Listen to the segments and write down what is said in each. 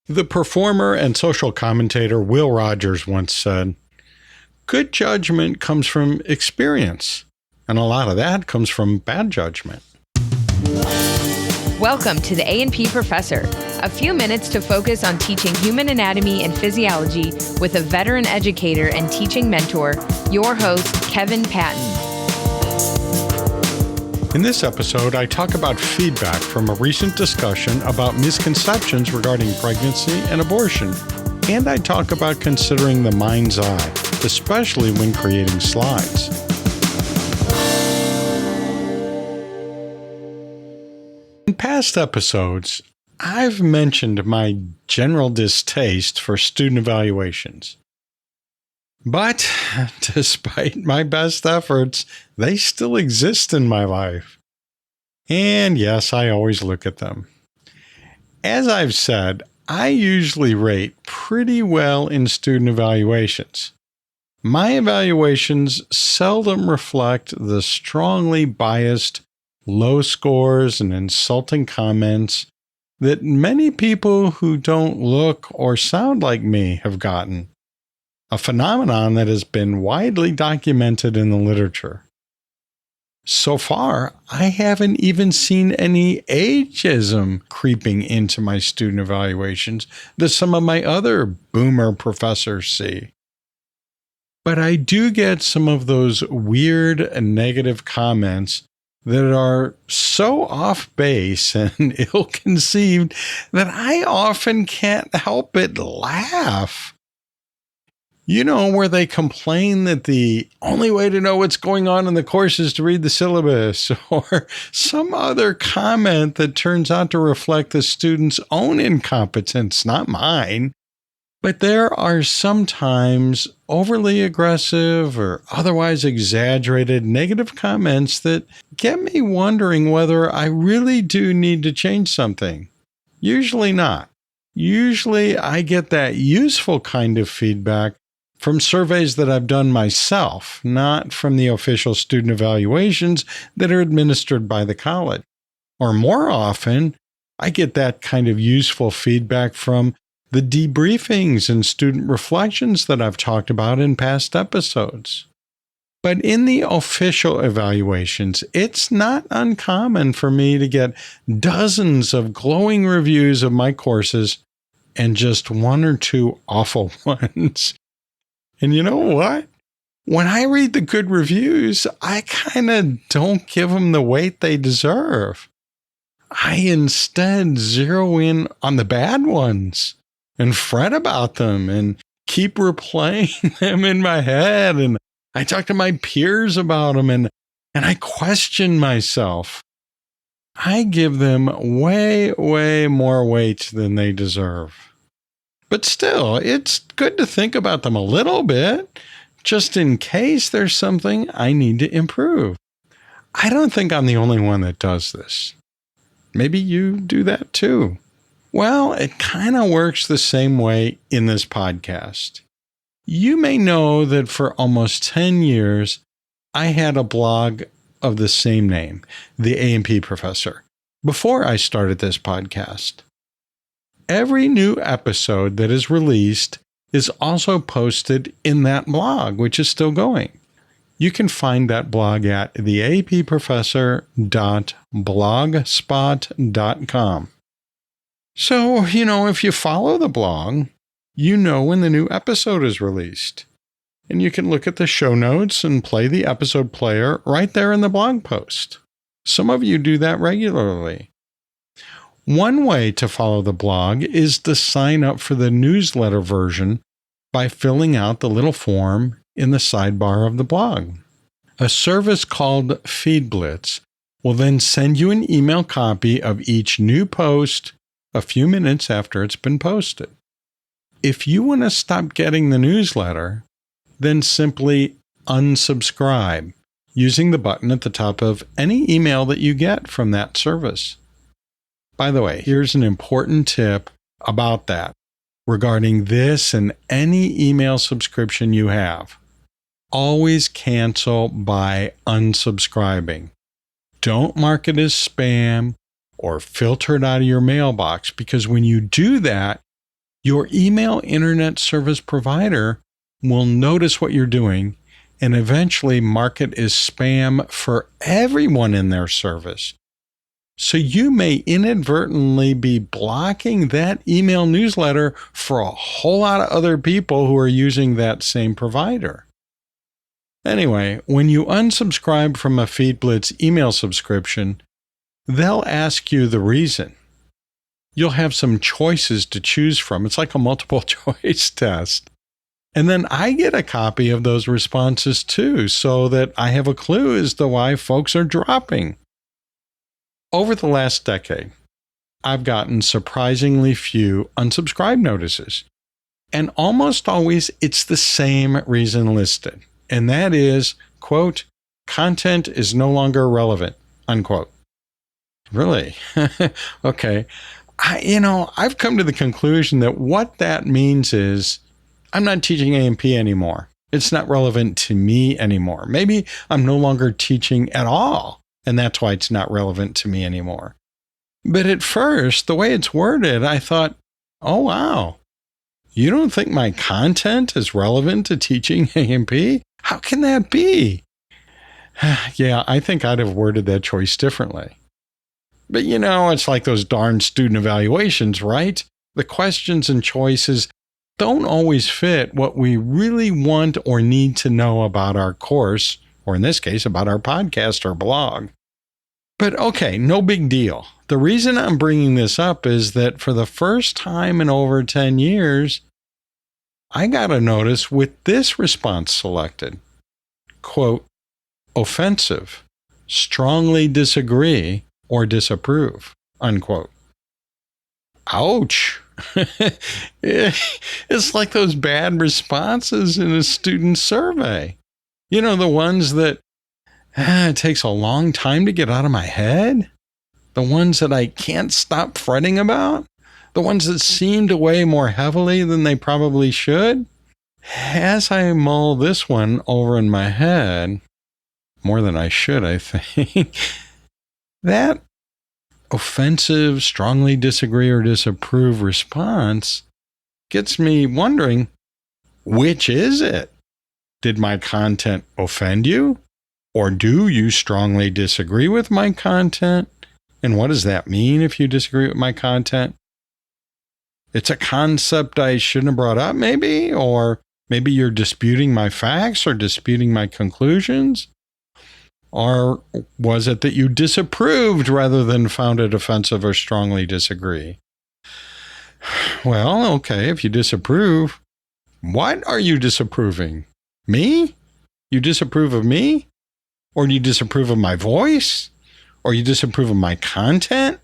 The performer and social commentator Will Rogers once said, "Good judgment comes from experience, and a lot of that comes from bad judgment." Welcome to the A&P Professor, a few minutes to focus on teaching human anatomy and physiology with a veteran educator and teaching mentor, your host, Kevin Patton. In this episode, I talk about feedback from a recent discussion about misconceptions regarding pregnancy and abortion, and I talk about considering the mind's eye, especially when creating slides. In past episodes, I've mentioned my general distaste for student evaluations. But despite my best efforts, they still exist in my life. And yes, I always look at them. As I've said, I usually rate pretty well in student evaluations. My evaluations seldom reflect the strongly biased, low scores and insulting comments that many people who don't look or sound like me have gotten. A phenomenon that has been widely documented in the literature. So far, I haven't even seen any ageism creeping into my student evaluations that some of my other boomer professors see. But I do get some of those weird and negative comments that are so off base and ill-conceived that I often can't help but laugh. You know, where they complain that the only way to know what's going on in the course is to read the syllabus, or some other comment that turns out to reflect the student's own incompetence, not mine. But there are sometimes overly aggressive or otherwise exaggerated negative comments that get me wondering whether I really do need to change something. Usually not. Usually I get that useful kind of feedback from surveys that I've done myself, not from the official student evaluations that are administered by the college. Or more often, I get that kind of useful feedback from the debriefings and student reflections that I've talked about in past episodes. But in the official evaluations, it's not uncommon for me to get dozens of glowing reviews of my courses and just one or two awful ones. And you know what? When I read the good reviews, I kind of don't give them the weight they deserve. I instead zero in on the bad ones and fret about them and keep replaying them in my head. And I talk to my peers about them and I question myself. I give them way, way more weight than they deserve. But still, it's good to think about them a little bit, just in case there's something I need to improve. I don't think I'm the only one that does this. Maybe you do that too. Well, it kind of works the same way in this podcast. You may know that for almost 10 years, I had a blog of the same name, the A&P Professor, before I started this podcast. Every new episode that is released is also posted in that blog, which is still going. You can find that blog at theapprofessor.blogspot.com. So, if you follow the blog, you know when the new episode is released. And you can look at the show notes and play the episode player right there in the blog post. Some of you do that regularly. One way to follow the blog is to sign up for the newsletter version by filling out the little form in the sidebar of the blog. A service called FeedBlitz will then send you an email copy of each new post a few minutes after it's been posted. If you want to stop getting the newsletter, then simply unsubscribe using the button at the top of any email that you get from that service. By the way, here's an important tip about that regarding this and any email subscription you have. Always cancel by unsubscribing. Don't mark it as spam or filter it out of your mailbox, because when you do that, your email internet service provider will notice what you're doing and eventually mark it as spam for everyone in their service. So you may inadvertently be blocking that email newsletter for a whole lot of other people who are using that same provider. Anyway, when you unsubscribe from a FeedBlitz email subscription, they'll ask you the reason. You'll have some choices to choose from. It's like a multiple choice test. And then I get a copy of those responses too, so that I have a clue as to why folks are dropping. Over the last decade, I've gotten surprisingly few unsubscribe notices. And almost always it's the same reason listed. And that is, quote, content is no longer relevant, unquote. Really? Okay. I've come to the conclusion that what that means is I'm not teaching A&P anymore. It's not relevant to me anymore. Maybe I'm no longer teaching at all, and that's why it's not relevant to me anymore. But at first, the way it's worded, I thought, oh, wow, you don't think my content is relevant to teaching A&P? How can that be? Yeah, I think I'd have worded that choice differently. But it's like those darn student evaluations, right? The questions and choices don't always fit what we really want or need to know about our course, or in this case, about our podcast or blog. But okay, no big deal. The reason I'm bringing this up is that for the first time in over 10 years, I got a notice with this response selected. Quote, offensive, strongly disagree or disapprove, unquote. Ouch. It's like those bad responses in a student survey. The ones that it takes a long time to get out of my head. The ones that I can't stop fretting about. The ones that seem to weigh more heavily than they probably should. As I mull this one over in my head, more than I should, I think, that offensive, strongly disagree or disapprove response gets me wondering, which is it? Did my content offend you? Or do you strongly disagree with my content? And what does that mean if you disagree with my content? It's a concept I shouldn't have brought up, maybe? Or maybe you're disputing my facts or disputing my conclusions? Or was it that you disapproved rather than found it offensive or strongly disagree? Well, okay, if you disapprove, what are you disapproving? Me? You disapprove of me? Or do you disapprove of my voice? Or you disapprove of my content?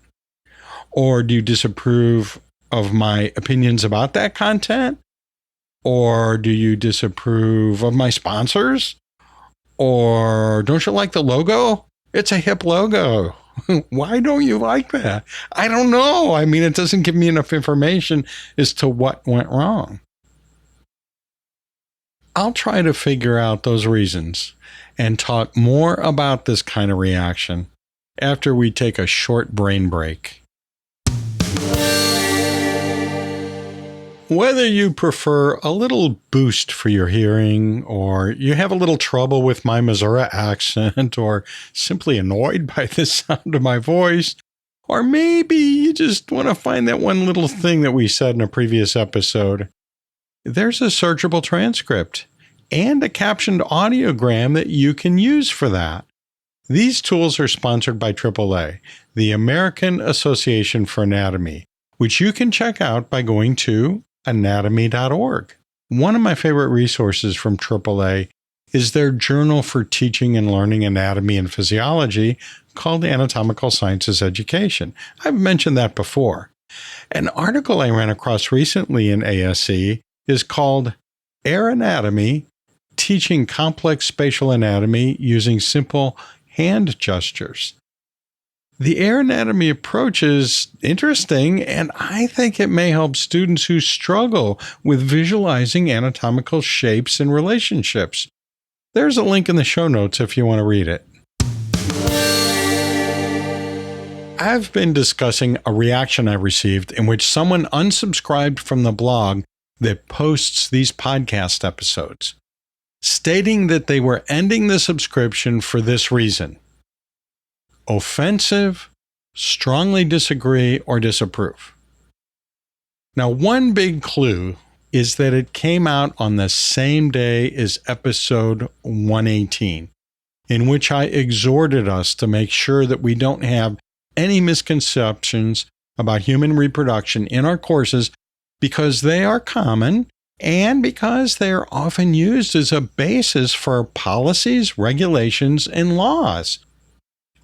Or do you disapprove of my opinions about that content? Or do you disapprove of my sponsors? Or don't you like the logo? It's a hip logo. Why don't you like that? I don't know. I mean, it doesn't give me enough information as to what went wrong. I'll try to figure out those reasons and talk more about this kind of reaction after we take a short brain break. Whether you prefer a little boost for your hearing, or you have a little trouble with my Missouri accent, or simply annoyed by the sound of my voice, or maybe you just want to find that one little thing that we said in a previous episode, there's a searchable transcript and a captioned audiogram that you can use for that. These tools are sponsored by AAA, the American Association for Anatomy, which you can check out by going to anatomy.org. One of my favorite resources from AAA is their Journal for Teaching and Learning Anatomy and Physiology called Anatomical Sciences Education. I've mentioned that before. An article I ran across recently in ASE is called Air Anatomy, Teaching Complex Spatial Anatomy Using Simple Hand Gestures. The air anatomy approach is interesting, and I think it may help students who struggle with visualizing anatomical shapes and relationships. There's a link in the show notes if you want to read it. I've been discussing a reaction I received in which someone unsubscribed from the blog that posts these podcast episodes, stating that they were ending the subscription for this reason: offensive, strongly disagree, or disapprove. Now, one big clue is that it came out on the same day as episode 118, in which I exhorted us to make sure that we don't have any misconceptions about human reproduction in our courses, because they are common and because they are often used as a basis for policies, regulations, and laws.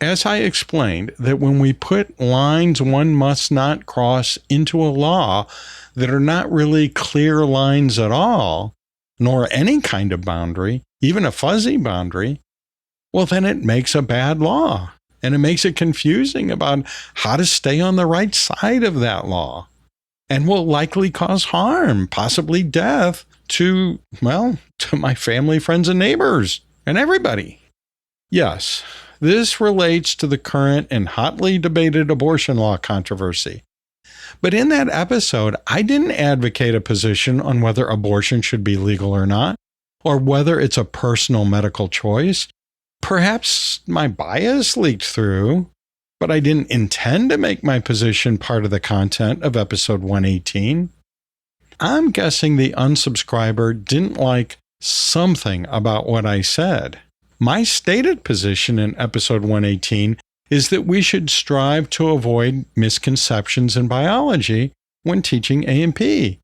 As I explained, that when we put lines one must not cross into a law that are not really clear lines at all, nor any kind of boundary, even a fuzzy boundary, well, then it makes a bad law, and it makes it confusing about how to stay on the right side of that law, and will likely cause harm, possibly death, to my family, friends, and neighbors, and everybody. Yes, this relates to the current and hotly debated abortion law controversy. But in that episode, I didn't advocate a position on whether abortion should be legal or not, or whether it's a personal medical choice. Perhaps my bias leaked through, but I didn't intend to make my position part of the content of episode 118. I'm guessing the unsubscriber didn't like something about what I said. My stated position in episode 118 is that we should strive to avoid misconceptions in biology when teaching A&P.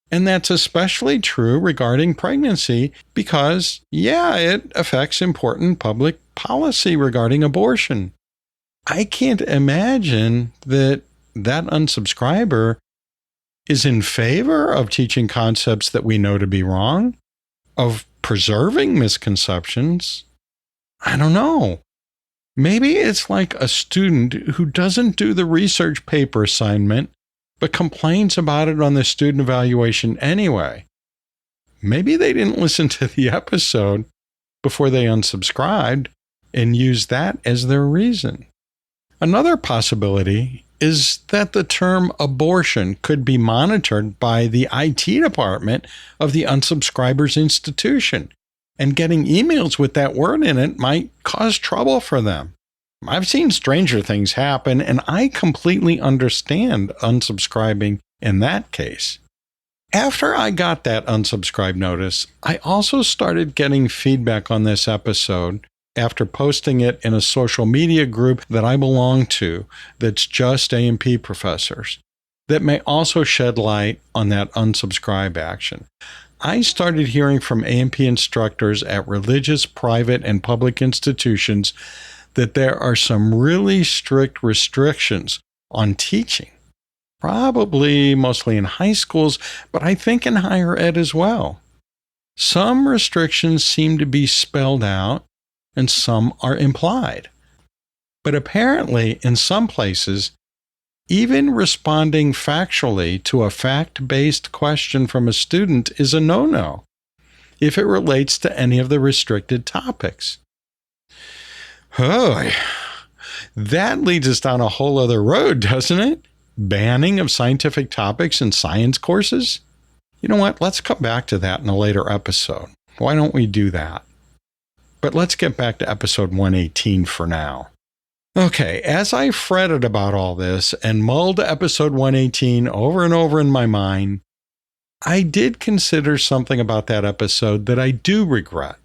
And that's especially true regarding pregnancy because, it affects important public policy regarding abortion. I can't imagine that unsubscriber is in favor of teaching concepts that we know to be wrong, of preserving misconceptions. I don't know. Maybe it's like a student who doesn't do the research paper assignment, but complains about it on the student evaluation anyway. Maybe they didn't listen to the episode before they unsubscribed and used that as their reason. Another possibility is that the term abortion could be monitored by the IT department of the unsubscriber's institution, and getting emails with that word in it might cause trouble for them. I've seen stranger things happen, and I completely understand unsubscribing in that case. After I got that unsubscribe notice, I also started getting feedback on this episode after posting it in a social media group that I belong to that's just A&P professors, that may also shed light on that unsubscribe action. I started hearing from A&P instructors at religious, private, and public institutions that there are some really strict restrictions on teaching, probably mostly in high schools, but I think in higher ed as well. Some restrictions seem to be spelled out and some are implied. But apparently, in some places, even responding factually to a fact-based question from a student is a no-no if it relates to any of the restricted topics. Oh, that leads us down a whole other road, doesn't it? Banning of scientific topics in science courses? You know what? Let's come back to that in a later episode. Why don't we do that? But let's get back to episode 118 for now. Okay, as I fretted about all this and mulled episode 118 over and over in my mind, I did consider something about that episode that I do regret.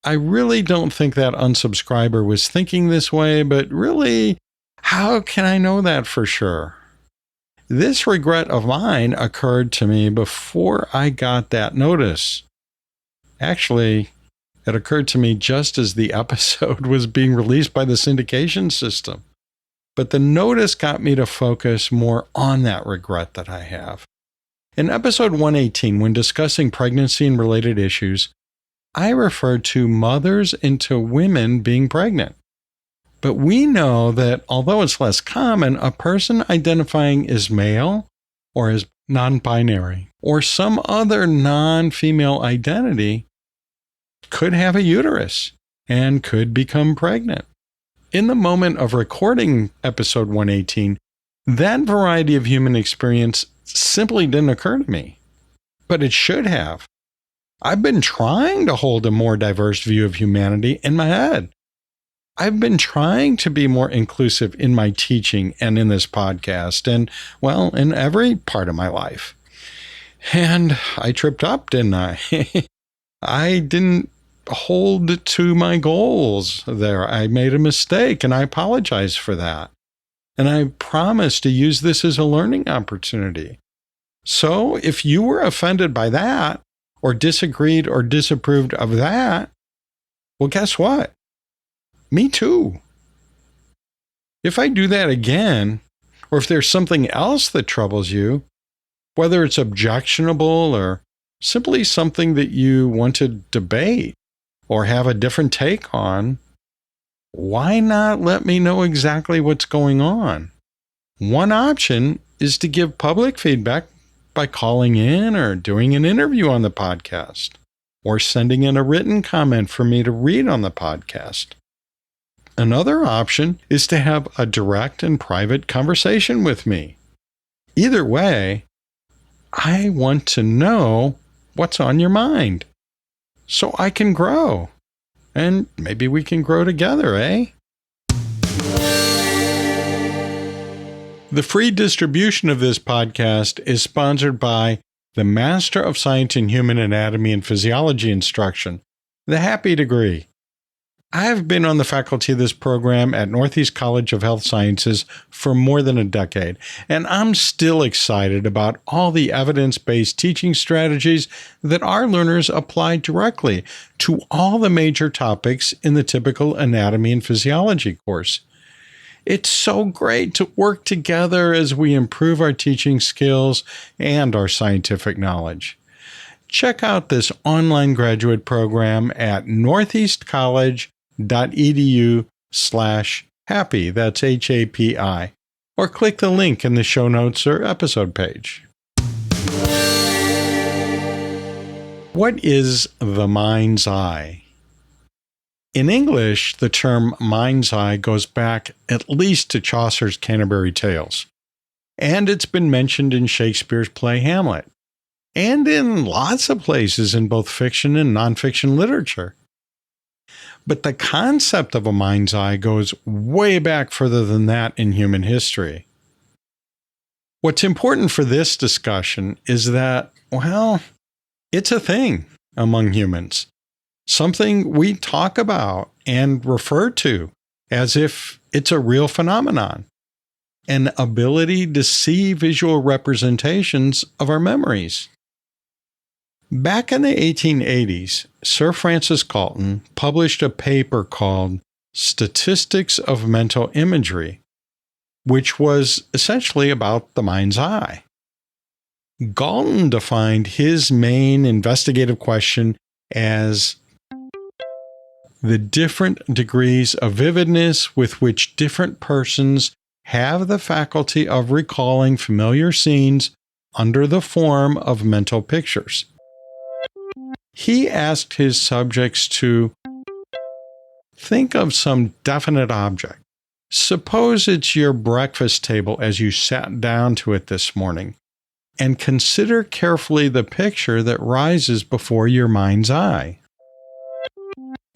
I really don't think that unsubscriber was thinking this way, but really, how can I know that for sure? This regret of mine occurred to me before I got that notice. Actually, it occurred to me just as the episode was being released by the syndication system. But the notice got me to focus more on that regret that I have. In episode 118, when discussing pregnancy and related issues, I referred to mothers and to women being pregnant. But we know that although it's less common, a person identifying as male or as non-binary or some other non-female identity could have a uterus and could become pregnant. in the moment of recording episode 118, that variety of human experience simply didn't occur to me. But it should have. I've been trying to hold a more diverse view of humanity in my head. I've been trying to be more inclusive in my teaching and in this podcast and, well, in every part of my life. And I tripped up, didn't I? I didn't hold to my goals there. I made a mistake and I apologize for that. And I promise to use this as a learning opportunity. So if you were offended by that, or disagreed or disapproved of that, well, guess what? Me too. If I do that again, or if there's something else that troubles you, whether it's objectionable or simply something that you want to debate or have a different take on, why not let me know exactly what's going on? One option is to give public feedback by calling in or doing an interview on the podcast, or sending in a written comment for me to read on the podcast. Another option is to have a direct and private conversation with me. Either way, I want to know what's on your mind so I can grow. And maybe we can grow together, eh? The free distribution of this podcast is sponsored by the Master of Science in Human Anatomy and Physiology instruction, the HAPI degree. I've been on the faculty of this program at Northeast College of Health Sciences for more than a decade, and I'm still excited about all the evidence-based teaching strategies that our learners apply directly to all the major topics in the typical anatomy and physiology course. It's so great to work together as we improve our teaching skills and our scientific knowledge. Check out this online graduate program at northeastcollege.edu/HAPI, that's HAPI, or click the link in the show notes or episode page. What is the mind's eye? In English, the term mind's eye goes back at least to Chaucer's Canterbury Tales, and it's been mentioned in Shakespeare's play Hamlet, and in lots of places in both fiction and nonfiction literature. But the concept of a mind's eye goes way back further than that in human history. What's important for this discussion is that, well, it's a thing among humans. Something we talk about and refer to as if it's a real phenomenon, an ability to see visual representations of our memories. Back in the 1880s, Sir Francis Galton published a paper called Statistics of Mental Imagery, which was essentially about the mind's eye. Galton defined his main investigative question as the different degrees of vividness with which different persons have the faculty of recalling familiar scenes under the form of mental pictures. He asked his subjects to think of some definite object. Suppose it's your breakfast table as you sat down to it this morning, and consider carefully the picture that rises before your mind's eye.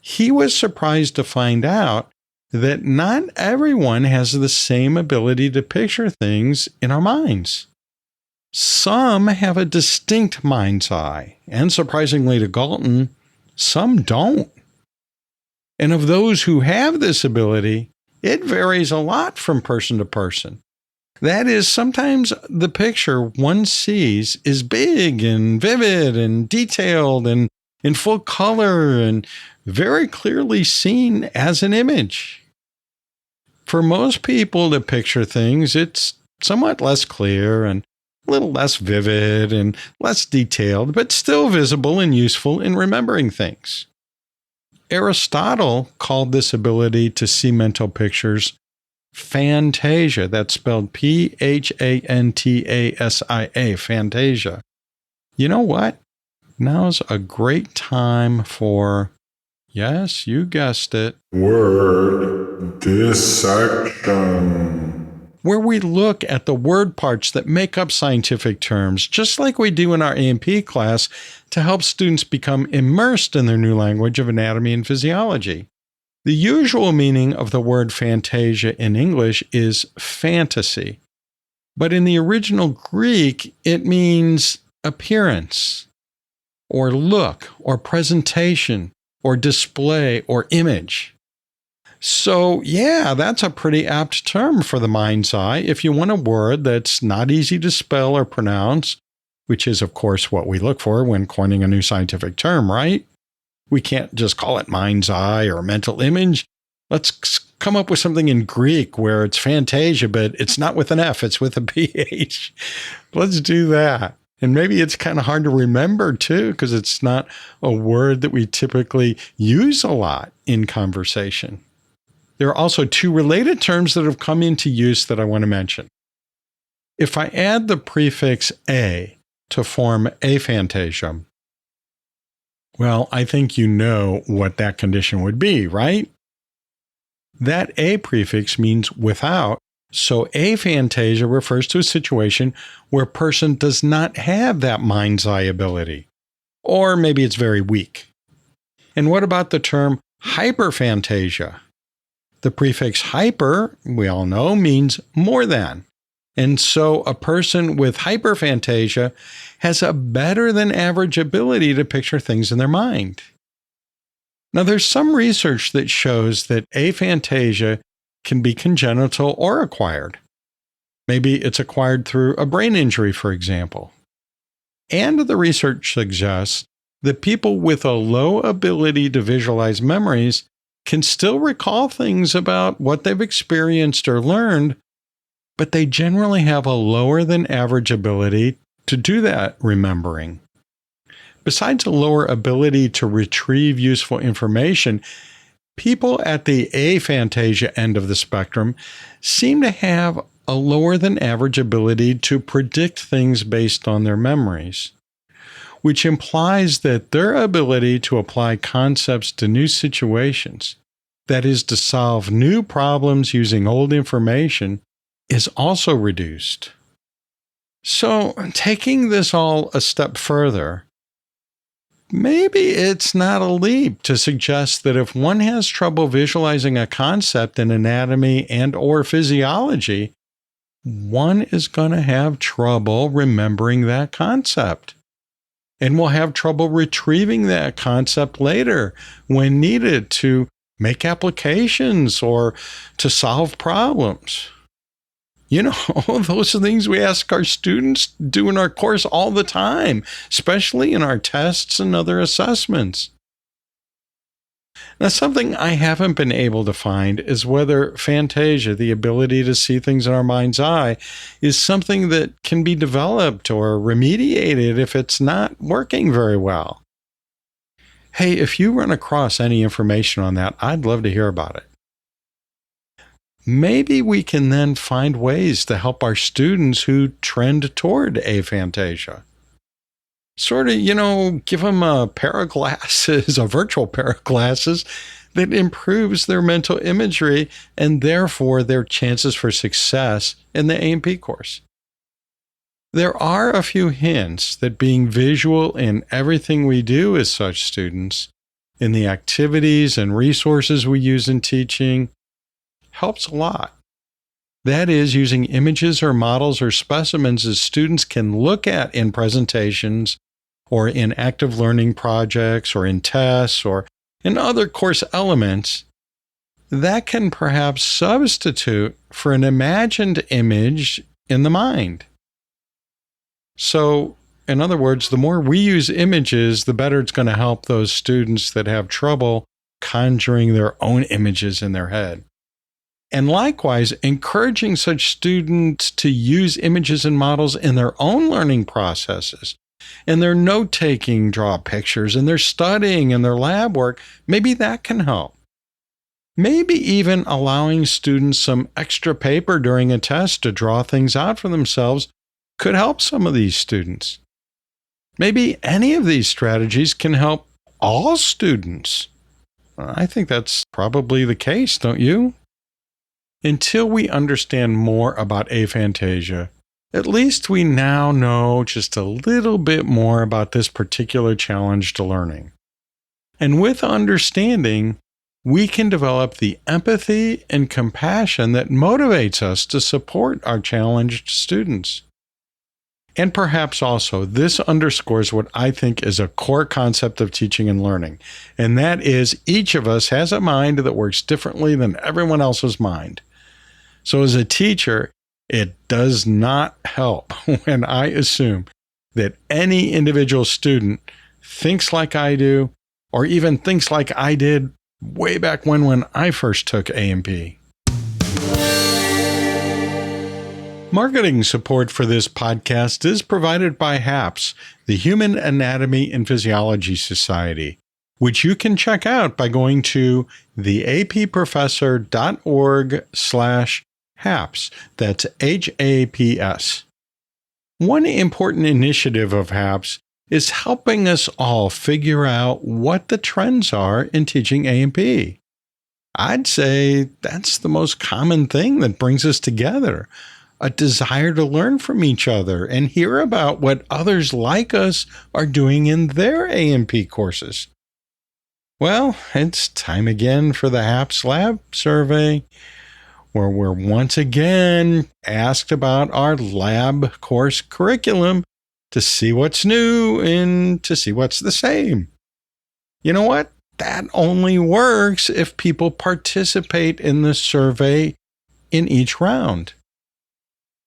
He was surprised to find out that not everyone has the same ability to picture things in our minds. Some have a distinct mind's eye, and surprisingly to Galton, some don't. And of those who have this ability, it varies a lot from person to person. That is, sometimes the picture one sees is big and vivid and detailed and in full color and very clearly seen as an image. For most people to picture things, it's somewhat less clear and a little less vivid and less detailed, but still visible and useful in remembering things. Aristotle called this ability to see mental pictures Phantasia. That's spelled Phantasia, Phantasia. You know what? Now's a great time for Yes, you guessed it. Word dissection. Where we look at the word parts that make up scientific terms, just like we do in our A&P class, to help students become immersed in their new language of anatomy and physiology. The usual meaning of the word Phantasia in English is fantasy, but in the original Greek, it means appearance, or look, or presentation, or display, or image. So, yeah, that's a pretty apt term for the mind's eye if you want a word that's not easy to spell or pronounce, which is, of course, what we look for when coining a new scientific term, right? We can't just call it mind's eye or mental image. Let's come up with something in Greek where it's Phantasia, but it's not with an F, it's with a PH. Let's do that. And maybe it's kind of hard to remember, too, because it's not a word that we typically use a lot in conversation. There are also two related terms that have come into use that I want to mention. If I add the prefix a to form aphantasia, well, I think you know what that condition would be, right? That a prefix means without, so aphantasia refers to a situation where a person does not have that mind's eye ability, or maybe it's very weak. And what about the term hyperphantasia? The prefix hyper, we all know, means more than. And so a person with hyperphantasia has a better than average ability to picture things in their mind. Now, there's some research that shows that aphantasia can be congenital or acquired. Maybe it's acquired through a brain injury, for example. And the research suggests that people with a low ability to visualize memories can still recall things about what they've experienced or learned, but they generally have a lower than average ability to do that remembering. Besides a lower ability to retrieve useful information, people at the aphantasia end of the spectrum seem to have a lower than average ability to predict things based on their memories, which implies that their ability to apply concepts to new situations, that is, to solve new problems using old information, is also reduced. So, taking this all a step further, maybe it's not a leap to suggest that if one has trouble visualizing a concept in anatomy and or physiology, one is going to have trouble remembering that concept. And will have trouble retrieving that concept later when needed to make applications or to solve problems. You know, those are things we ask our students to do in our course all the time, especially in our tests and other assessments. Now, something I haven't been able to find is whether phantasia, the ability to see things in our mind's eye, is something that can be developed or remediated if it's not working very well. Hey, if you run across any information on that, I'd love to hear about it. Maybe we can then find ways to help our students who trend toward aphantasia. Sort of, give them a pair of glasses, a virtual pair of glasses that improves their mental imagery and therefore their chances for success in the A&P course. There are a few hints that being visual in everything we do as such students, in the activities and resources we use in teaching, helps a lot. That is, using images or models or specimens that students can look at in presentations or in active learning projects or in tests or in other course elements, that can perhaps substitute for an imagined image in the mind. So, in other words, the more we use images, the better it's going to help those students that have trouble conjuring their own images in their head. And likewise, encouraging such students to use images and models in their own learning processes, in their note-taking, draw pictures, in their studying, in their lab work, maybe that can help. Maybe even allowing students some extra paper during a test to draw things out for themselves could help some of these students. Maybe any of these strategies can help all students. I think that's probably the case, don't you? Until we understand more about aphantasia, at least we now know just a little bit more about this particular challenge to learning. And with understanding, we can develop the empathy and compassion that motivates us to support our challenged students. And perhaps also, this underscores what I think is a core concept of teaching and learning, and that is each of us has a mind that works differently than everyone else's mind. So as a teacher, it does not help when I assume that any individual student thinks like I do, or even thinks like I did way back when I first took A&P. Marketing support for this podcast is provided by HAPS, the Human Anatomy and Physiology Society, which you can check out by going to theapprofessor.org/HAPS. That's HAPS. One important initiative of HAPS is helping us all figure out what the trends are in teaching A&P. I'd say that's the most common thing that brings us together, a desire to learn from each other and hear about what others like us are doing in their A&P courses. Well, it's time again for the HAPS Lab survey, where we're once again asked about our lab course curriculum to see what's new and to see what's the same. You know what? That only works if people participate in the survey in each round.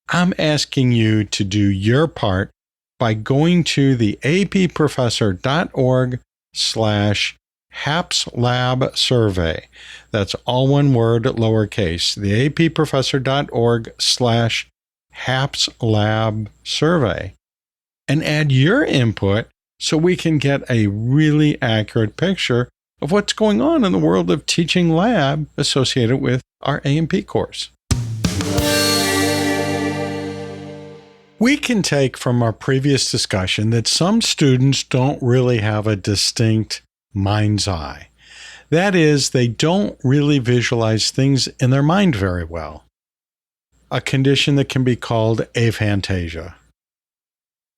I'm asking you to do your part by going to the approfessor.org/HAPS Lab survey. That's all one word, lowercase. The approfessor.org/HAPS Lab survey. And add your input so we can get a really accurate picture of what's going on in the world of teaching lab associated with our A&P course. We can take from our previous discussion that some students don't really have a distinct mind's eye. That is, they don't really visualize things in their mind very well, a condition that can be called aphantasia.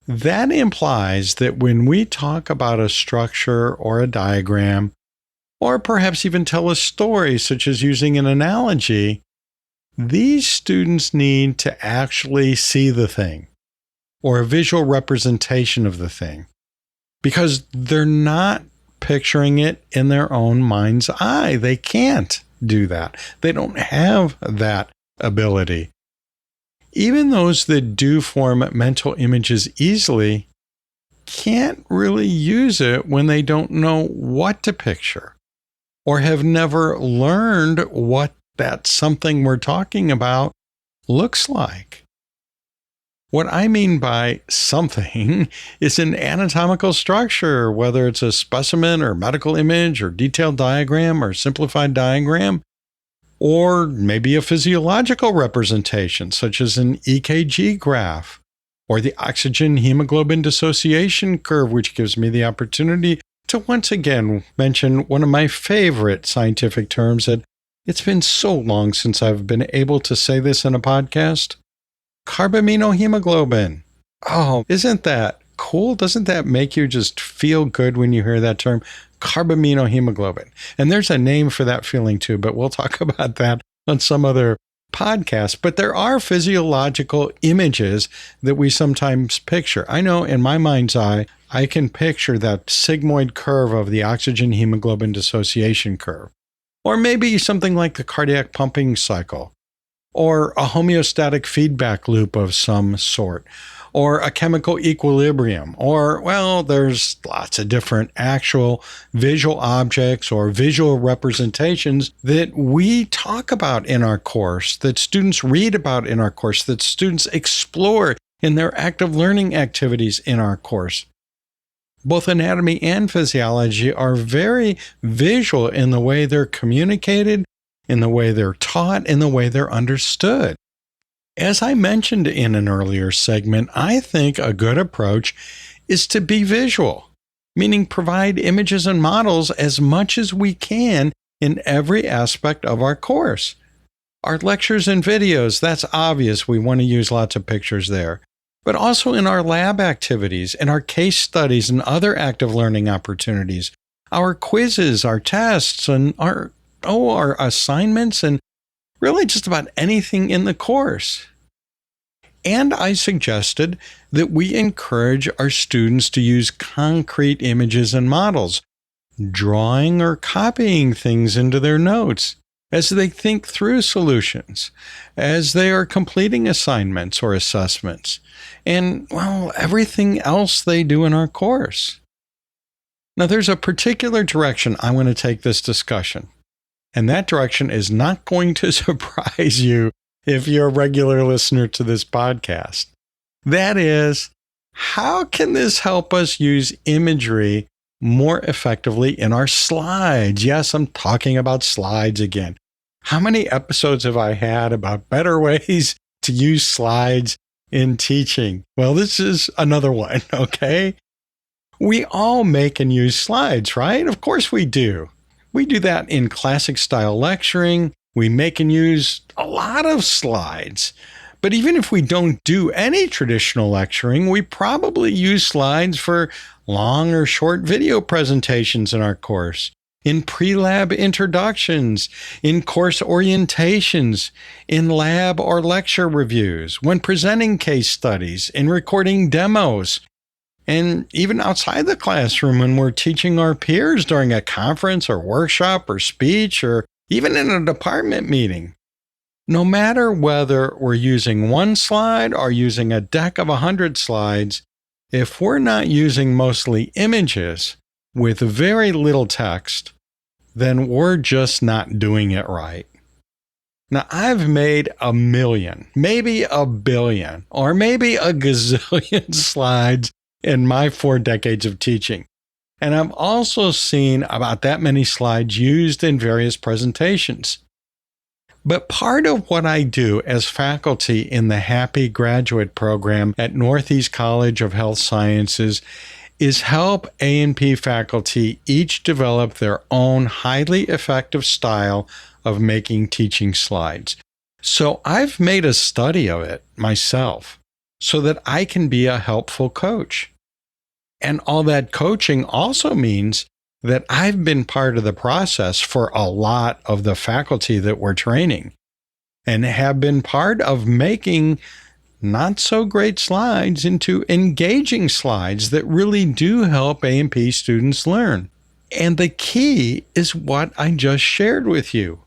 That implies that when we talk about a structure or a diagram, or perhaps even tell a story, such as using an analogy, these students need to actually see the thing, or a visual representation of the thing, because they're not picturing it in their own mind's eye. They can't do that. They don't have that ability. Even those that do form mental images easily can't really use it when they don't know what to picture or have never learned what that something we're talking about looks like. What I mean by something is an anatomical structure, whether it's a specimen or medical image or detailed diagram or simplified diagram, or maybe a physiological representation, such as an EKG graph, or the oxygen hemoglobin dissociation curve, which gives me the opportunity to once again mention one of my favorite scientific terms that it's been so long since I've been able to say this in a podcast. Carbaminohemoglobin. Oh, isn't that cool? Doesn't that make you just feel good when you hear that term? Carbaminohemoglobin. And there's a name for that feeling too, but we'll talk about that on some other podcast. But there are physiological images that we sometimes picture. I know in my mind's eye, I can picture that sigmoid curve of the oxygen hemoglobin dissociation curve, or maybe something like the cardiac pumping cycle, or a homeostatic feedback loop of some sort, or a chemical equilibrium, or, well, there's lots of different actual visual objects or visual representations that we talk about in our course, that students read about in our course, that students explore in their active learning activities in our course. Both anatomy and physiology are very visual in the way they're communicated, in the way they're taught, in the way they're understood. As I mentioned in an earlier segment, I think a good approach is to be visual, meaning provide images and models as much as we can in every aspect of our course. Our lectures and videos, that's obvious. We want to use lots of pictures there. But also in our lab activities, in our case studies and other active learning opportunities, our quizzes, our tests, and our assignments, and really just about anything in the course. And I suggested that we encourage our students to use concrete images and models, drawing or copying things into their notes as they think through solutions, as they are completing assignments or assessments, and, everything else they do in our course. Now, there's a particular direction I want to take this discussion, and that direction is not going to surprise you if you're a regular listener to this podcast. That is, how can this help us use imagery more effectively in our slides? Yes, I'm talking about slides again. How many episodes have I had about better ways to use slides in teaching? Well, this is another one, okay? We all make and use slides, right? Of course we do. We do that in classic style lecturing. We make and use a lot of slides. But even if we don't do any traditional lecturing, we probably use slides for long or short video presentations in our course, in pre-lab introductions, in course orientations, in lab or lecture reviews, when presenting case studies, in recording demos, and even outside the classroom when we're teaching our peers during a conference or workshop or speech, or even in a department meeting. No matter whether we're using one slide or using a deck of 100 slides, if we're not using mostly images with very little text, then we're just not doing it right. Now, I've made 1 million, maybe 1 billion, or maybe a gazillion slides in my 4 decades of teaching. And I've also seen about that many slides used in various presentations. But part of what I do as faculty in the HAPI graduate program at Northeast College of Health Sciences is help A&P faculty each develop their own highly effective style of making teaching slides. So I've made a study of it myself so that I can be a helpful coach. And all that coaching also means that I've been part of the process for a lot of the faculty that we're training and have been part of making not so great slides into engaging slides that really do help A&P students learn. And the key is what I just shared with you.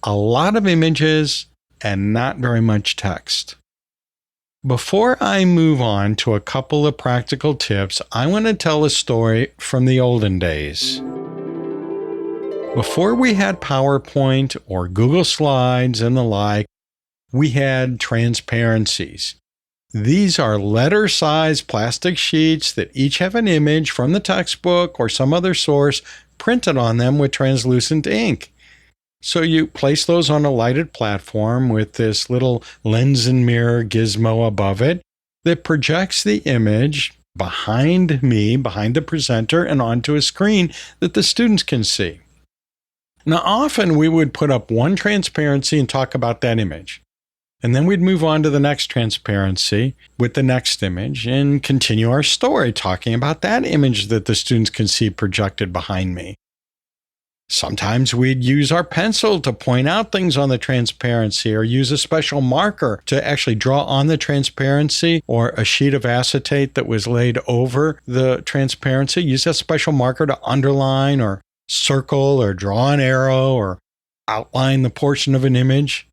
A lot of images and not very much text. Before I move on to a couple of practical tips, I want to tell a story from the olden days. Before we had PowerPoint or Google Slides and the like, we had transparencies. These are letter-sized plastic sheets that each have an image from the textbook or some other source printed on them with translucent ink. So you place those on a lighted platform with this little lens and mirror gizmo above it that projects the image behind me, behind the presenter, and onto a screen that the students can see. Now, often we would put up one transparency and talk about that image. And then we'd move on to the next transparency with the next image and continue our story talking about that image that the students can see projected behind me. Sometimes we'd use our pencil to point out things on the transparency or use a special marker to actually draw on the transparency or a sheet of acetate that was laid over the transparency. Use that special marker to underline or circle or draw an arrow or outline the portion of an image.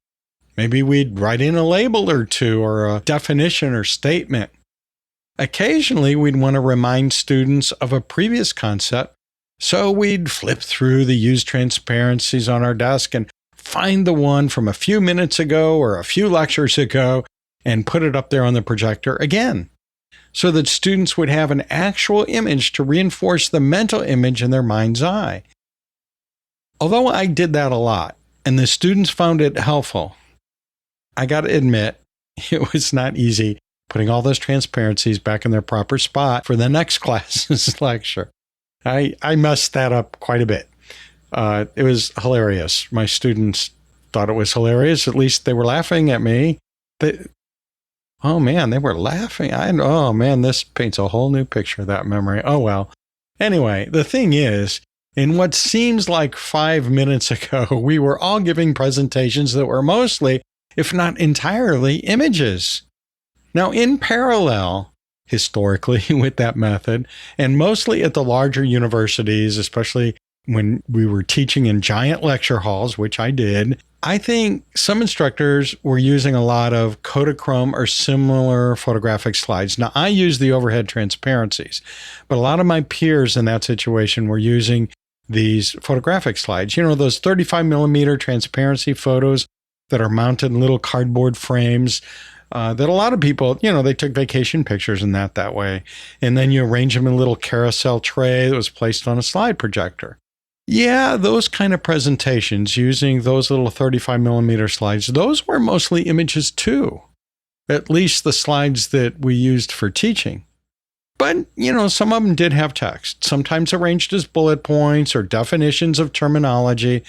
Maybe we'd write in a label or two or a definition or statement. Occasionally, we'd want to remind students of a previous concept. So we'd flip through the used transparencies on our desk and find the one from a few minutes ago or a few lectures ago and put it up there on the projector again, so that students would have an actual image to reinforce the mental image in their mind's eye. Although I did that a lot and the students found it helpful, I got to admit, it was not easy putting all those transparencies back in their proper spot for the next class's lecture. I messed that up quite a bit. It was hilarious. My students thought it was hilarious. At least they were laughing at me. Oh man, they were laughing. Oh man, this paints a whole new picture of that memory. Oh well. Anyway, the thing is, in what seems like 5 minutes ago, we were all giving presentations that were mostly, if not entirely, images. Now, in parallel, historically, with that method, and mostly at the larger universities, especially when we were teaching in giant lecture halls, which I did, I think some instructors were using a lot of Kodachrome or similar photographic slides. Now, I use the overhead transparencies, but a lot of my peers in that situation were using these photographic slides. You know, those 35 millimeter transparency photos that are mounted in little cardboard frames that a lot of people, you know, they took vacation pictures in that way. And then you arrange them in a little carousel tray that was placed on a slide projector. Yeah, those kind of presentations using those little 35 millimeter slides, those were mostly images too, at least the slides that we used for teaching. But, you know, some of them did have text, sometimes arranged as bullet points or definitions of terminology,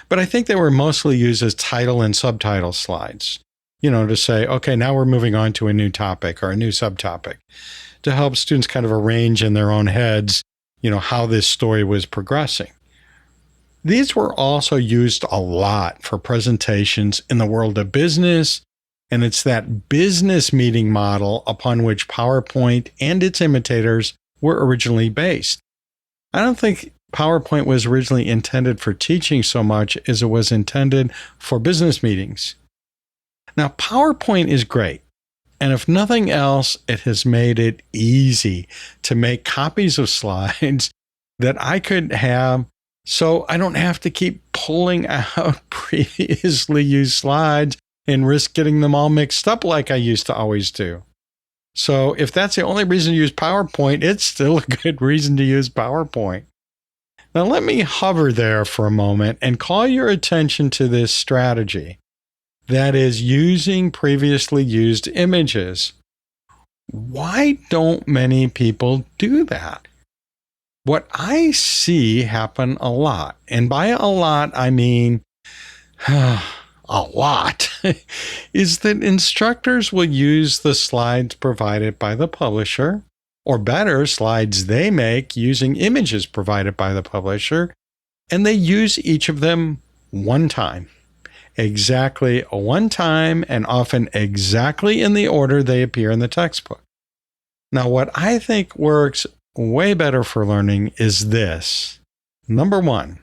but I think they were mostly used as title and subtitle slides, you know, to say, okay, now we're moving on to a new topic or a new subtopic, to help students kind of arrange in their own heads, you know, how this story was progressing. These were also used a lot for presentations in the world of business, and it's that business meeting model upon which PowerPoint and its imitators were originally based. I don't think PowerPoint was originally intended for teaching so much as it was intended for business meetings. Now, PowerPoint is great, and if nothing else, it has made it easy to make copies of slides that I could have so I don't have to keep pulling out previously used slides and risk getting them all mixed up like I used to always do. So if that's the only reason to use PowerPoint, it's still a good reason to use PowerPoint. Now let me hover there for a moment and call your attention to this strategy. That is using previously used images. Why don't many people do that? What I see happen a lot, and by a lot, I mean a lot, is that instructors will use the slides provided by the publisher, or better, slides they make using images provided by the publisher, and they use each of them one time. Exactly one time, and often exactly in the order they appear in the textbook. Now, what I think works way better for learning is this. Number one,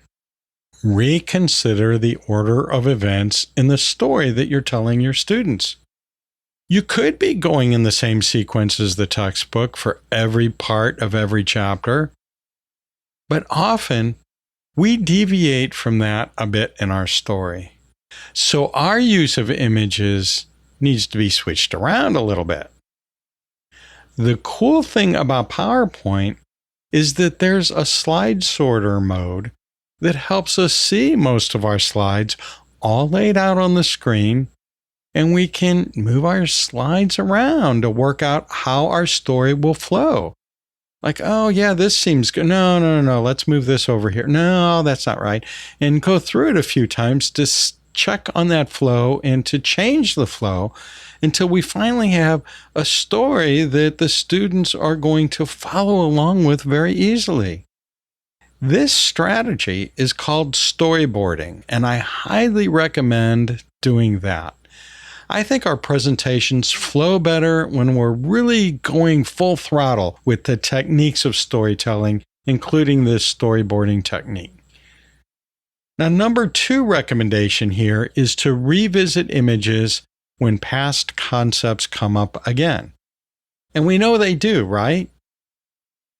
reconsider the order of events in the story that you're telling your students. You could be going in the same sequence as the textbook for every part of every chapter, but often we deviate from that a bit in our story. So our use of images needs to be switched around a little bit. The cool thing about PowerPoint is that there's a slide sorter mode that helps us see most of our slides all laid out on the screen, and we can move our slides around to work out how our story will flow. Like, oh yeah, this seems good. No, let's move this over here. No, that's not right. And go through it a few times to check on that flow and to change the flow until we finally have a story that the students are going to follow along with very easily. This strategy is called storyboarding, and I highly recommend doing that. I think our presentations flow better when we're really going full throttle with the techniques of storytelling, including this storyboarding technique. Now, number 2 recommendation here is to revisit images when past concepts come up again. And we know they do, right?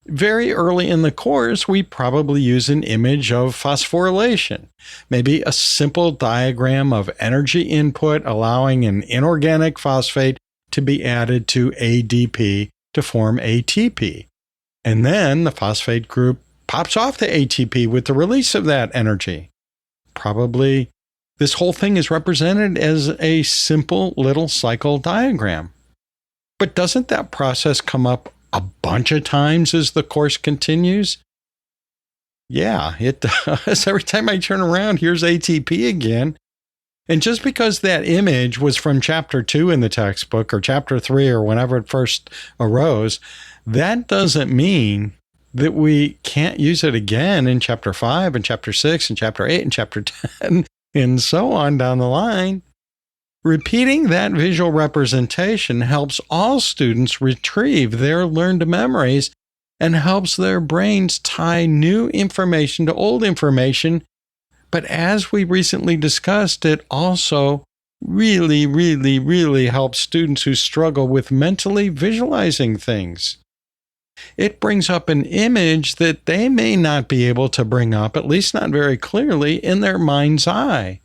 Very early in the course, we probably use an image of phosphorylation, maybe a simple diagram of energy input allowing an inorganic phosphate to be added to ADP to form ATP. And then the phosphate group pops off the ATP with the release of that energy. Probably this whole thing is represented as a simple little cycle diagram. But doesn't that process come up a bunch of times as the course continues? Yeah, it does. Every time I turn around, here's ATP again. And just because that image was from chapter 2 in the textbook or chapter 3 or whenever it first arose, that doesn't mean that we can't use it again in chapter 5 and chapter 6 and chapter 8 and chapter 10 and so on down the line. Repeating that visual representation helps all students retrieve their learned memories and helps their brains tie new information to old information. But as we recently discussed, it also really helps students who struggle with mentally visualizing things. It brings up an image that they may not be able to bring up, at least not very clearly, in their mind's eye.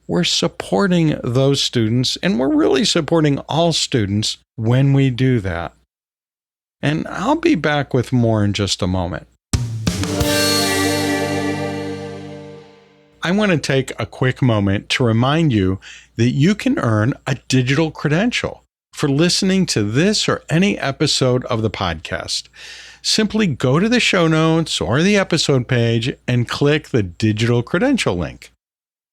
We're supporting those students, and we're really supporting all students when we do that. And I'll be back with more in just a moment. I want to take a quick moment to remind you that you can earn a digital credential for listening to this or any episode of the podcast. Simply go to the show notes or the episode page and click the digital credential link.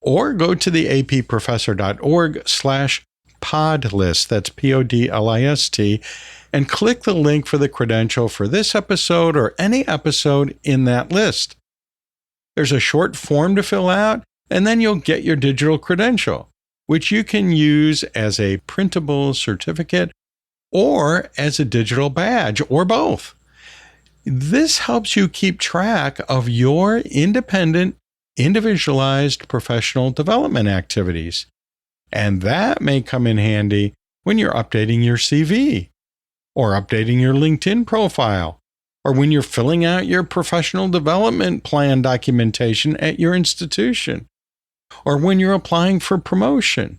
Or go to the approfessor.org/podlist, that's PODLIST, and click the link for the credential for this episode or any episode in that list. There's a short form to fill out, and then you'll get your digital credential, which you can use as a printable certificate or as a digital badge, or both. This helps you keep track of your independent, individualized professional development activities. And that may come in handy when you're updating your CV, or updating your LinkedIn profile, or when you're filling out your professional development plan documentation at your institution, or when you're applying for promotion.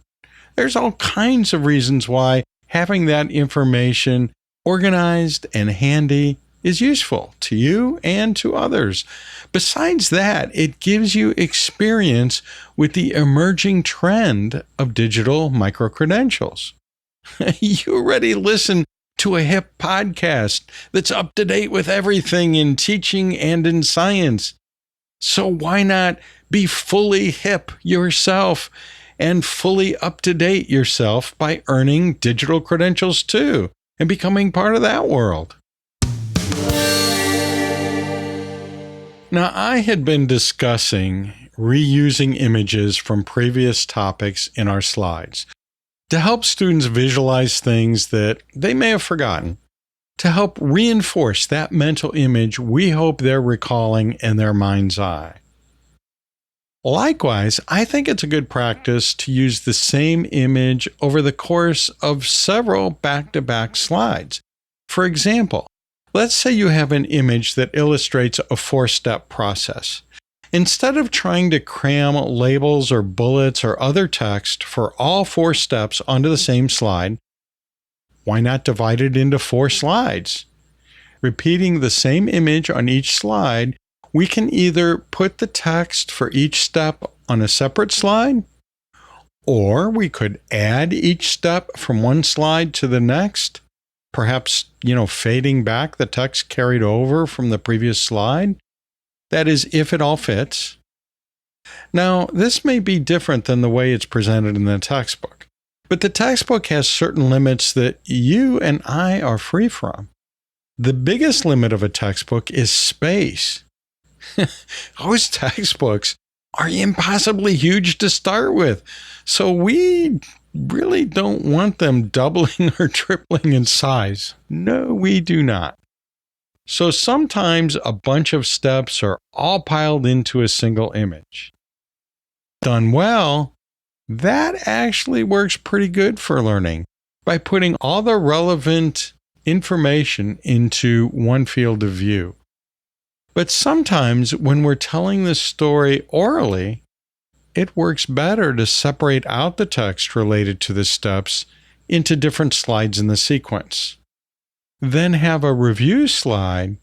There's all kinds of reasons why having that information organized and handy is useful to you and to others. Besides that, it gives you experience with the emerging trend of digital micro-credentials. You already listen to a hip podcast that's up to date with everything in teaching and in science. So why not be fully hip yourself and fully up to date yourself by earning digital credentials too and becoming part of that world? Now, I had been discussing reusing images from previous topics in our slides to help students visualize things that they may have forgotten, to help reinforce that mental image we hope they're recalling in their mind's eye. Likewise, I think it's a good practice to use the same image over the course of several back-to-back slides. For example, let's say you have an image that illustrates a 4-step process. Instead of trying to cram labels or bullets or other text for all 4 steps onto the same slide, why not divide it into 4 slides? Repeating the same image on each slide, we can either put the text for each step on a separate slide, or we could add each step from one slide to the next, perhaps, fading back the text carried over from the previous slide. That is, if it all fits. Now, this may be different than the way it's presented in the textbook, but the textbook has certain limits that you and I are free from. The biggest limit of a textbook is space. Those textbooks are impossibly huge to start with, so we really don't want them doubling or tripling in size. No, we do not. So sometimes a bunch of steps are all piled into a single image. Done well, that actually works pretty good for learning by putting all the relevant information into one field of view. But sometimes when we're telling the story orally, it works better to separate out the text related to the steps into different slides in the sequence. Then have a review slide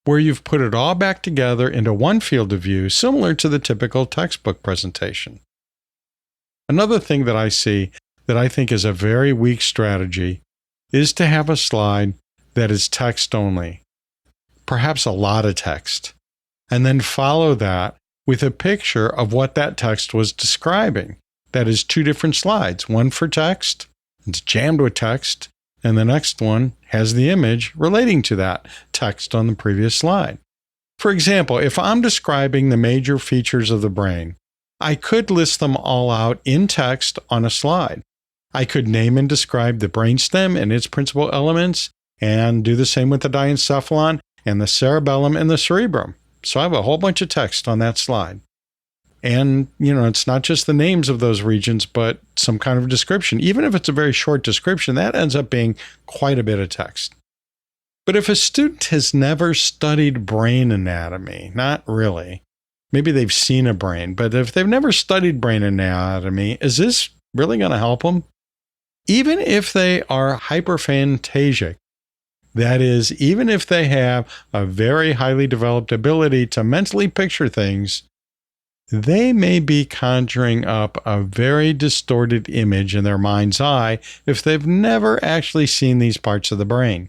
where you've put it all back together into one field of view, similar to the typical textbook presentation. Another thing that I see that I think is a very weak strategy is to have a slide that is text only, perhaps a lot of text. and then follow that with a picture of what that text was describing. That is 2 different slides, one for text, it's jammed with text, and the next one has the image relating to that text on the previous slide. For example, if I'm describing the major features of the brain, I could list them all out in text on a slide. I could name and describe the brainstem and its principal elements, and do the same with the diencephalon and the cerebellum and the cerebrum. So I have a whole bunch of text on that slide. And, it's not just the names of those regions, but some kind of description. Even if it's a very short description, that ends up being quite a bit of text. But if a student has never studied brain anatomy, not really, maybe they've seen a brain, but if they've never studied brain anatomy, is this really going to help them? Even if they are hyperphantasic, that is, even if they have a very highly developed ability to mentally picture things, they may be conjuring up a very distorted image in their mind's eye if they've never actually seen these parts of the brain.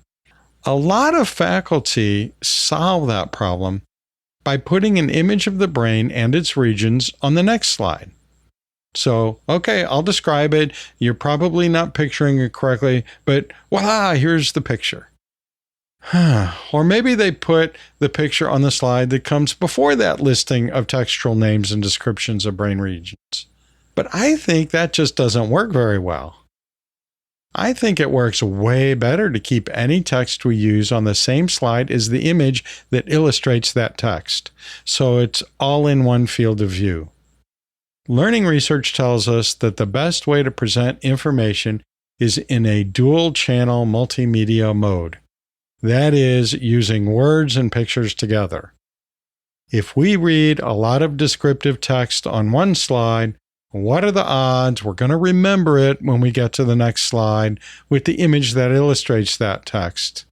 A lot of faculty solve that problem by putting an image of the brain and its regions on the next slide. So, okay, I'll describe it. You're probably not picturing it correctly, but voila, here's the picture. Or maybe they put the picture on the slide that comes before that listing of textual names and descriptions of brain regions. But I think that just doesn't work very well. I think it works way better to keep any text we use on the same slide as the image that illustrates that text, so it's all in one field of view. Learning research tells us that the best way to present information is in a dual-channel multimedia mode. That is, using words and pictures together. If we read a lot of descriptive text on one slide, what are the odds we're going to remember it when we get to the next slide with the image that illustrates that text?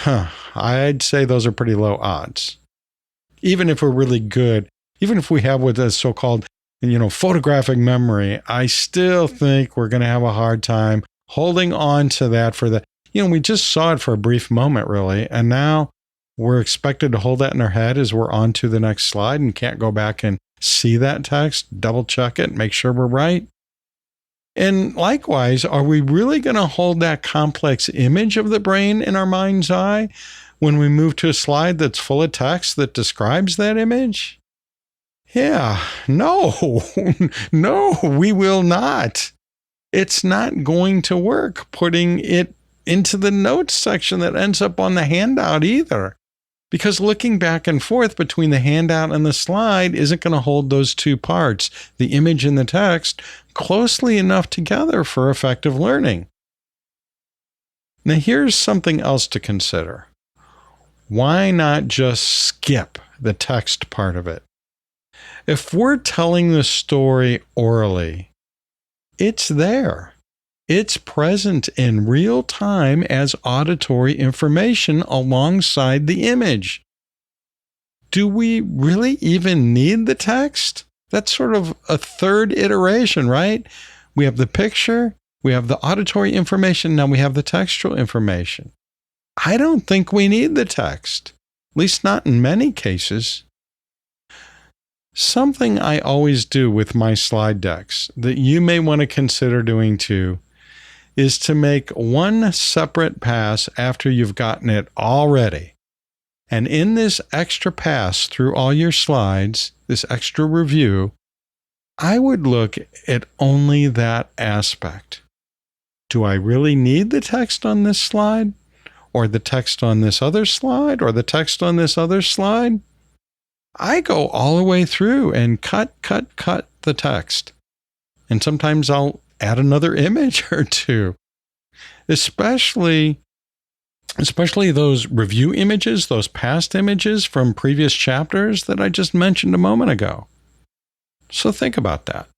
I'd say those are pretty low odds. Even if we're really good, even if we have what is so-called, photographic memory, I still think we're going to have a hard time holding on to that for the, we just saw it for a brief moment, really, and now we're expected to hold that in our head as we're on to the next slide and can't go back and see that text, double check it, make sure we're right. And likewise, are we really going to hold that complex image of the brain in our mind's eye when we move to a slide that's full of text that describes that image? Yeah, no, no, we will not. It's not going to work putting it into the notes section that ends up on the handout either. Because looking back and forth between the handout and the slide isn't going to hold those two parts, the image and the text, closely enough together for effective learning. Now here's something else to consider. Why not just skip the text part of it? If we're telling the story orally, it's there. It's present in real time as auditory information alongside the image. Do we really even need the text? That's sort of a third iteration, right? We have the picture, we have the auditory information, now we have the textual information. I don't think we need the text, at least not in many cases. Something I always do with my slide decks that you may want to consider doing too is to make one separate pass after you've gotten it all ready. And in this extra pass through all your slides, this extra review, I would look at only that aspect. Do I really need the text on this slide? Or the text on this other slide? Or the text on this other slide? I go all the way through and cut the text. And sometimes I'll add another image or two. Especially those review images, those past images from previous chapters that I just mentioned a moment ago. So think about that.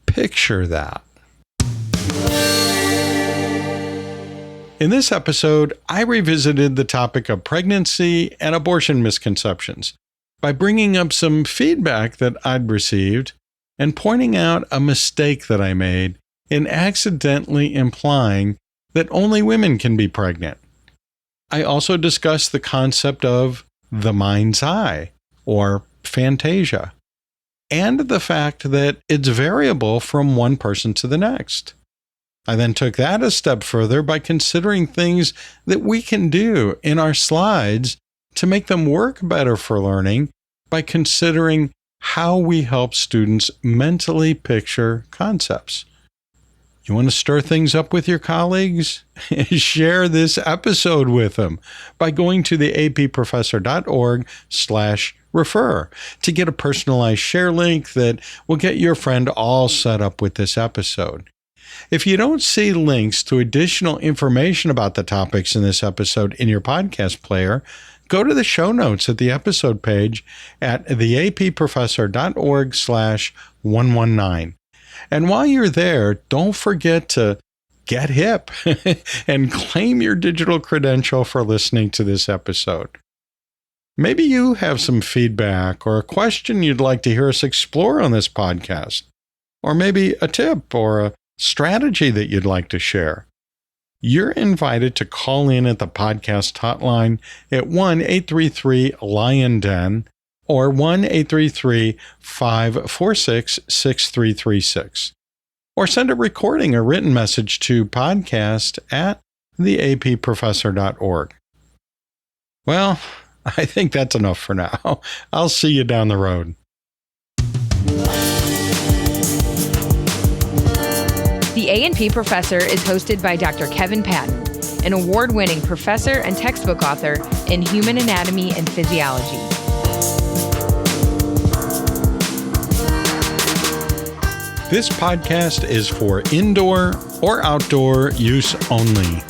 Picture that. In this episode, I revisited the topic of pregnancy and abortion misconceptions by bringing up some feedback that I'd received and pointing out a mistake that I made in accidentally implying that only women can be pregnant. I also discussed the concept of the mind's eye, or Phantasia, and the fact that it's variable from one person to the next. I then took that a step further by considering things that we can do in our slides to make them work better for learning by considering how we help students mentally picture concepts. You want to stir things up with your colleagues? Share this episode with them by going to the approfessor.org/refer to get a personalized share link that will get your friend all set up with this episode. If you don't see links to additional information about the topics in this episode in your podcast player, go to the show notes at the episode page at theapprofessor.org/119. And while you're there, don't forget to get hip and claim your digital credential for listening to this episode. Maybe you have some feedback or a question you'd like to hear us explore on this podcast, or maybe a tip or a strategy that you'd like to share. You're invited to call in at the podcast hotline at 1-833-LION-DEN or 1-833-546-6336, or send a recording or written message to podcast@theapprofessor.org. Well, I think that's enough for now. I'll see you down the road. The A&P Professor is hosted by Dr. Kevin Patton, an award-winning professor and textbook author in human anatomy and physiology. This podcast is for indoor or outdoor use only.